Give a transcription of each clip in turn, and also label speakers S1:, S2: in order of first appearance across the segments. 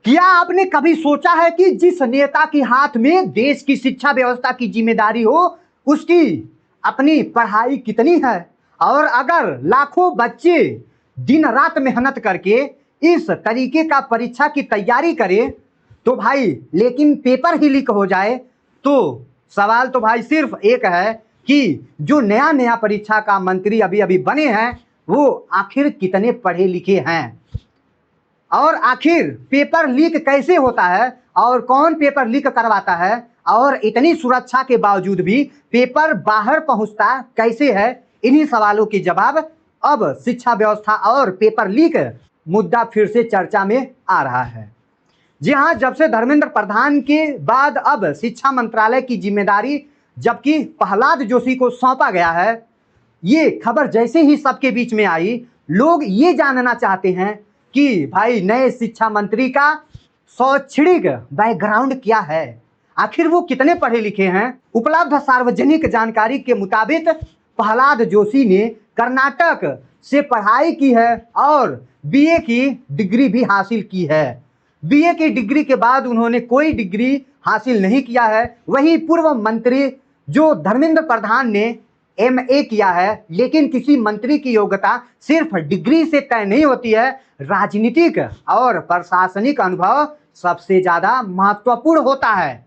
S1: क्या आपने कभी सोचा है कि जिस नेता के हाथ में देश की शिक्षा व्यवस्था की जिम्मेदारी हो, उसकी अपनी पढ़ाई कितनी है? और अगर लाखों बच्चे दिन रात मेहनत करके इस तरीके का परीक्षा की तैयारी करें तो भाई, लेकिन पेपर ही लीक हो जाए तो सवाल तो भाई सिर्फ एक है कि जो नया नया परीक्षा का मंत्री अभी अभी बने हैं वो आखिर कितने पढ़े लिखे हैं, और आखिर पेपर लीक कैसे होता है और कौन पेपर लीक करवाता है, और इतनी सुरक्षा के बावजूद भी पेपर बाहर पहुंचता कैसे है। इन्हीं सवालों के जवाब अब शिक्षा व्यवस्था और पेपर लीक मुद्दा फिर से चर्चा में आ रहा है। जी हाँ, जब से धर्मेंद्र प्रधान के बाद अब शिक्षा मंत्रालय की जिम्मेदारी जबकि प्रहलाद जोशी को सौंपा गया है, ये खबर जैसे ही सबके बीच में आई, लोग ये जानना चाहते हैं कि भाई नए शिक्षा मंत्री का शैक्षणिक बैकग्राउंड क्या है, आखिर वो कितने पढ़े लिखे हैं। उपलब्ध सार्वजनिक जानकारी के मुताबिक प्रहलाद जोशी ने कर्नाटक से पढ़ाई की है और बीए की डिग्री भी हासिल की है। बीए की डिग्री के बाद उन्होंने कोई डिग्री हासिल नहीं किया है। वहीं पूर्व मंत्री जो धर्मेंद्र प्रधान ने एमए किया है, लेकिन किसी मंत्री की योग्यता सिर्फ डिग्री से तय नहीं होती है, राजनीतिक और प्रशासनिक अनुभव सबसे ज्यादा महत्वपूर्ण होता है,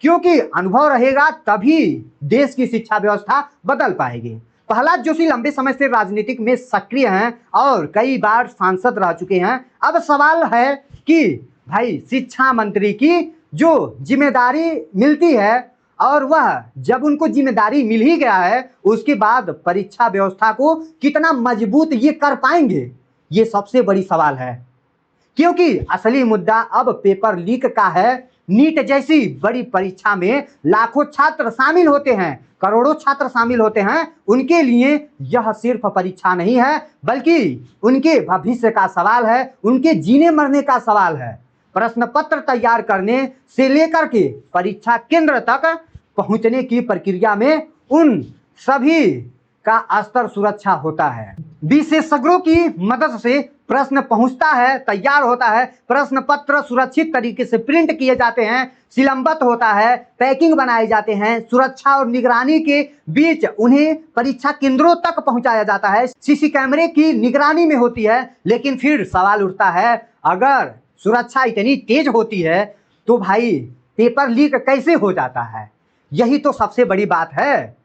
S1: क्योंकि अनुभव रहेगा तभी देश की शिक्षा व्यवस्था बदल पाएगी। प्रहलाद जोशी लंबे समय से राजनीतिक में सक्रिय हैं और कई बार सांसद रह चुके हैं। अब सवाल है कि भाई शिक्षा मंत्री की जो जिम्मेदारी मिलती है और वह जब उनको जिम्मेदारी मिल ही गया है, उसके बाद परीक्षा व्यवस्था को कितना मजबूत ये कर पाएंगे, ये सबसे बड़ी सवाल है। क्योंकि असली मुद्दा अब पेपर लीक का है। नीट जैसी बड़ी परीक्षा में लाखों छात्र शामिल होते हैं, करोड़ों छात्र शामिल होते हैं। उनके लिए यह सिर्फ परीक्षा नहीं है, बल्कि उनके भविष्य का सवाल है, उनके जीने मरने का सवाल है। प्रश्न पत्र तैयार करने से लेकर के परीक्षा केंद्र तक पहुंचने की प्रक्रिया में उन सभी का स्तर सुरक्षा होता है। विशेषज्ञों की मदद से प्रश्न पहुंचता है, तैयार होता है, प्रश्न पत्र सुरक्षित तरीके से प्रिंट किए जाते हैं, सीलबद्ध होता है, पैकिंग बनाए जाते हैं, सुरक्षा और निगरानी के बीच उन्हें परीक्षा केंद्रों तक पहुंचाया जाता है, सीसी कैमरे की निगरानी में होती है। लेकिन फिर सवाल उठता है, अगर सुरक्षा इतनी तेज होती है तो भाई पेपर लीक कैसे हो जाता है? यही तो सबसे बड़ी बात है।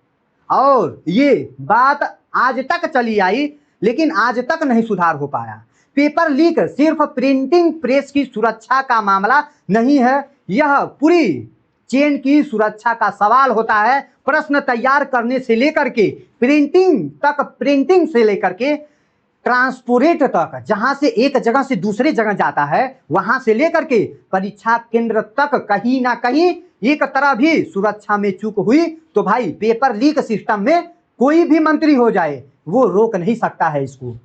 S1: और ये बात आज तक चली आई, लेकिन आज तक नहीं सुधार हो पाया। पेपर लीक सिर्फ प्रिंटिंग प्रेस की सुरक्षा का मामला नहीं है, यह पूरी चेन की सुरक्षा का सवाल होता है। प्रश्न तैयार करने से लेकर के प्रिंटिंग तक, प्रिंटिंग से लेकर के ट्रांसपोर्ट तक, जहां से एक जगह से दूसरे जगह जाता है, वहां से लेकर के परीक्षा केंद्र तक कहीं ना कहीं एक तरह भी सुरक्षा में चूक हुई तो भाई पेपर लीक सिस्टम में कोई भी मंत्री हो जाए वो रोक नहीं सकता है इसको।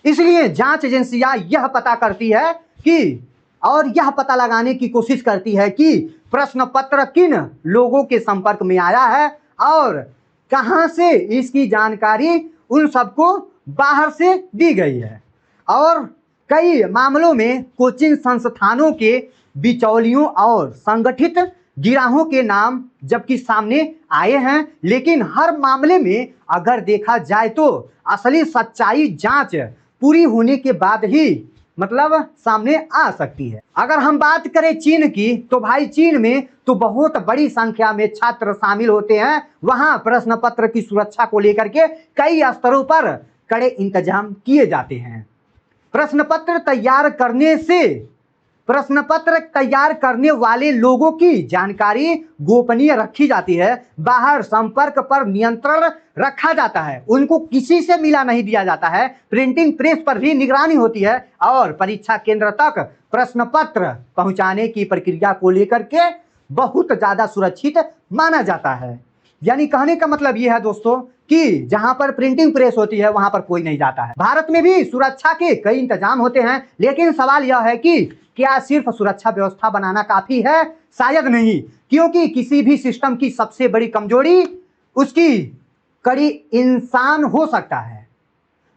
S1: इसलिए जांच एजेंसियां यह पता करती है कि, और यह पता लगाने की कोशिश करती है कि प्रश्न पत्र किन लोगों के संपर्क में आया है और कहां से इसकी जानकारी उन सबको बाहर से दी गई है। और कई मामलों में कोचिंग संस्थानों के बिचौलियों और संगठित गिरोहों के नाम जबकि सामने आए हैं, लेकिन हर मामले में अगर देखा जाए तो असली सच्चाई जांच पूरी होने के बाद ही मतलब सामने आ सकती है। अगर हम बात करें चीन की, तो भाई चीन में तो बहुत बड़ी संख्या में छात्र शामिल होते हैं। वहां प्रश्न पत्र की सुरक्षा को लेकर के कई स्तरों पर कड़े इंतजाम किए जाते हैं। प्रश्न पत्र तैयार करने वाले लोगों की जानकारी गोपनीय रखी जाती है। बाहर संपर्क पर नियंत्रण रखा जाता है, उनको किसी से मिला नहीं दिया जाता है। प्रिंटिंग प्रेस पर भी निगरानी होती है और परीक्षा केंद्र तक प्रश्न पत्र पहुंचाने की प्रक्रिया को लेकर के बहुत ज्यादा सुरक्षित माना जाता है। यानी कहने का मतलब यह है दोस्तों कि जहां पर प्रिंटिंग प्रेस होती है वहां पर कोई नहीं जाता है। भारत में भी सुरक्षा के कई इंतजाम होते हैं, लेकिन सवाल यह है कि क्या सिर्फ सुरक्षा व्यवस्था बनाना काफी है? शायद नहीं, क्योंकि किसी भी सिस्टम की सबसे बड़ी कमजोरी उसकी कड़ी इंसान हो सकता है।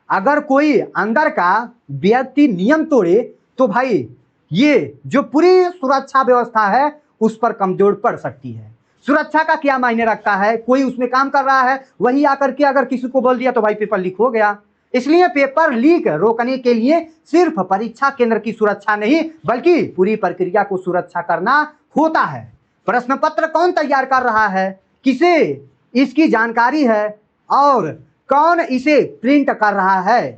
S1: अगर कोई अंदर का व्यक्ति नियम तोड़े तो भाई ये जो पूरी सुरक्षा व्यवस्था है उस पर कमजोर पड़ सकती है। सुरक्षा का क्या मायने रखता है, कोई उसमें काम कर रहा है, वही आकर के अगर किसी को बोल दिया तो भाई पेपर लीक हो गया। इसलिए पेपर लीक रोकने के लिए सिर्फ परीक्षा केंद्र की सुरक्षा नहीं बल्कि पूरी प्रक्रिया को सुरक्षा करना होता है। प्रश्न पत्र कौन तैयार कर रहा है, किसे इसकी जानकारी है और कौन इसे प्रिंट कर रहा है,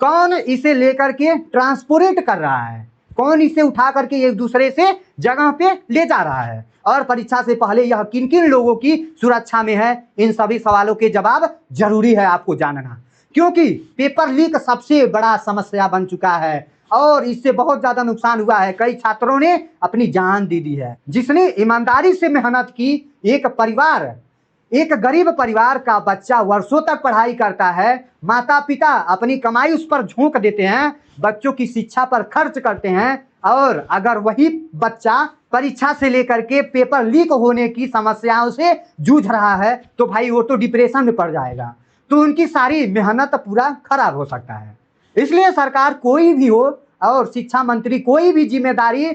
S1: कौन इसे लेकर के ट्रांसपोर्ट कर रहा है, कौन इसे उठा करके एक दूसरे से जगह पे ले जा रहा है, और परीक्षा से पहले यह किन किन लोगों की सुरक्षा में है, इन सभी सवालों के जवाब जरूरी है आपको जानना। क्योंकि पेपर लीक सबसे बड़ा समस्या बन चुका है और इससे बहुत ज्यादा नुकसान हुआ है। कई छात्रों ने अपनी जान दे दी है। जिसने ईमानदारी से मेहनत की, एक गरीब परिवार का बच्चा वर्षों तक पढ़ाई करता है, माता पिता अपनी कमाई उस पर झोंक देते हैं, बच्चों की शिक्षा पर खर्च करते हैं, और अगर वही बच्चा परीक्षा से लेकर के पेपर लीक होने की समस्याओं से जूझ रहा है तो भाई वो तो डिप्रेशन में पड़ जाएगा, तो उनकी सारी मेहनत पूरा खराब हो सकता है। इसलिए सरकार कोई भी हो और शिक्षा मंत्री कोई भी जिम्मेदारी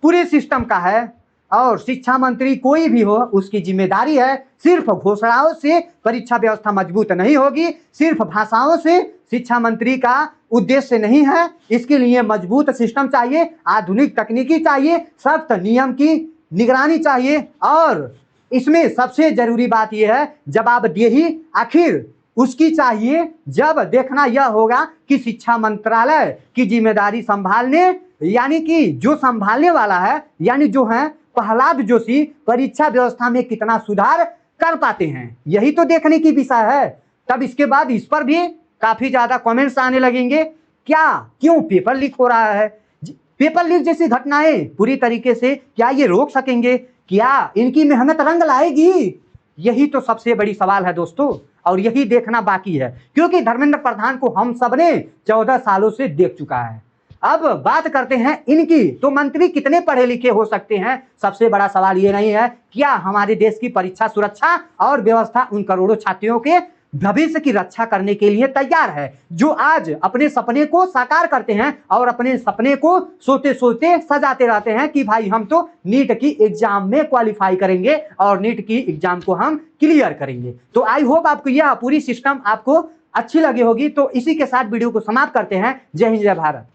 S1: पूरे सिस्टम का है, और शिक्षा मंत्री कोई भी हो उसकी जिम्मेदारी है। सिर्फ घोषणाओं से परीक्षा व्यवस्था मजबूत नहीं होगी, सिर्फ भाषाओं से शिक्षा मंत्री का उद्देश्य नहीं है। इसके लिए मजबूत सिस्टम चाहिए, आधुनिक तकनीकी चाहिए, सख्त नियम की निगरानी चाहिए, और इसमें सबसे जरूरी बात यह है जवाबदेही आखिर उसकी चाहिए, जब देखना यह होगा कि शिक्षा मंत्रालय की जिम्मेदारी संभालने, यानी कि जो संभालने वाला है, यानी जो है प्रहलाद जोशी, परीक्षा व्यवस्था में कितना सुधार कर पाते हैं, यही तो देखने की विषय है। तब इसके बाद इस पर भी काफी ज्यादा कमेंट्स आने लगेंगे, क्या क्यों पेपर लीक हो रहा है, पेपर लीक जैसी घटनाएं पूरी तरीके से क्या ये रोक सकेंगे, क्या इनकी मेहनत रंग लाएगी, यही तो सबसे बड़ी सवाल है दोस्तों, और यही देखना बाकी है। क्योंकि धर्मेंद्र प्रधान को हम सबने 14 सालों से देख चुका है। अब बात करते हैं इनकी, तो मंत्री कितने पढ़े लिखे हो सकते हैं, सबसे बड़ा सवाल ये नहीं है क्या हमारे देश की परीक्षा सुरक्षा और व्यवस्था उन करोड़ों छात्रों के भविष्य की रक्षा करने के लिए तैयार है, जो आज अपने सपने को साकार करते हैं और अपने सपने को सोते सोते सजाते रहते हैं कि भाई हम तो नीट की एग्जाम में क्वालिफाई करेंगे और नीट की एग्जाम को हम क्लियर करेंगे। तो आई होप आपको यह पूरी सिस्टम आपको अच्छी लगी होगी। तो इसी के साथ वीडियो को समाप्त करते हैं। जय हिंद, जय भारत।